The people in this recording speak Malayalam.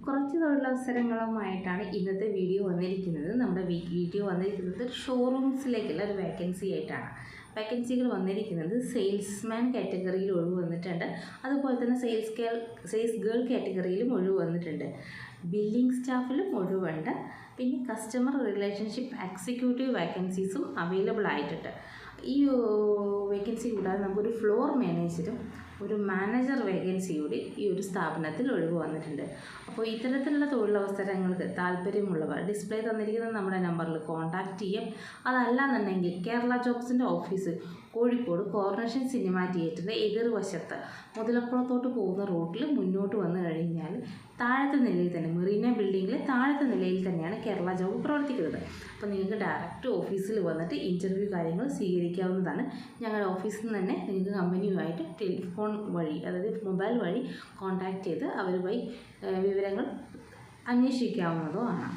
കുറച്ച് തൊഴിലവസരങ്ങളുമായിട്ടാണ് ഇന്നത്തെ വീഡിയോ വന്നിരിക്കുന്നത്. നമ്മുടെ വീഡിയോ വന്നിരിക്കുന്നത് ഷോറൂംസിലേക്കുള്ള ഒരു വേക്കൻസി ആയിട്ടാണ്. വേക്കൻസികൾ വന്നിരിക്കുന്നത് സെയിൽസ്മാൻ കാറ്റഗറിയിൽ ഒഴിവ് വന്നിട്ടുണ്ട്. അതുപോലെ തന്നെ സെയിൽസ് ഗേൾ കാറ്റഗറിയിലും ഒഴിവ് വന്നിട്ടുണ്ട്. ബില്ലിംഗ് സ്റ്റാഫിലും ഒഴിവുണ്ട്. പിന്നെ കസ്റ്റമർ റിലേഷൻഷിപ്പ് എക്സിക്യൂട്ടീവ് വേക്കൻസീസും അവൈലബിൾ ആയിട്ടുണ്ട്. ഈ വേക്കൻസി കൂടാതെ നമുക്കൊരു ഫ്ലോർ മാനേജറും ഒരു മാനേജർ വേക്കൻസി കൂടി ഈ ഒരു സ്ഥാപനത്തിൽ ഒഴിവ് വന്നിട്ടുണ്ട്. അപ്പോൾ ഇത്തരത്തിലുള്ള തൊഴിലവസരങ്ങൾക്ക് താല്പര്യമുള്ളവർ ഡിസ്പ്ലേ തന്നിരിക്കുന്ന നമ്മുടെ നമ്പറിൽ കോൺടാക്റ്റ് ചെയ്യാം. അതല്ലാന്നുണ്ടെങ്കിൽ കേരള ജോബ്സിൻ്റെ ഓഫീസ് കോഴിക്കോട് കോർണേഷൻ സിനിമ തിയേറ്ററിൻ്റെ എതിർവശത്ത് മുതലക്കുളത്തോട്ട് പോകുന്ന റൂട്ടിൽ മുന്നോട്ട് വന്നു കഴിഞ്ഞാൽ താഴത്തെ നിലയിൽ തന്നെ മെറീന ബിൽഡിങ്ങിലെ താഴത്തെ നിലയിൽ തന്നെയാണ് കേരള ജോബ് പ്രവർത്തിക്കുന്നത്. അപ്പോൾ നിങ്ങൾക്ക് ഡയറക്റ്റ് ഓഫീസിൽ വന്നിട്ട് ഇൻ്റർവ്യൂ കാര്യങ്ങൾ സ്വീകരിക്കാവുന്നതാണ്. ഞങ്ങളുടെ ഓഫീസിൽ നിന്ന് തന്നെ നിങ്ങൾക്ക് കമ്പനിയുമായിട്ട് ടെലിഫോൺ വഴി, അതായത് മൊബൈൽ വഴി കോൺടാക്റ്റ് ചെയ്ത് അവരുമായി വിവരങ്ങൾ അന്വേഷിക്കാവുന്നതുമാണ്.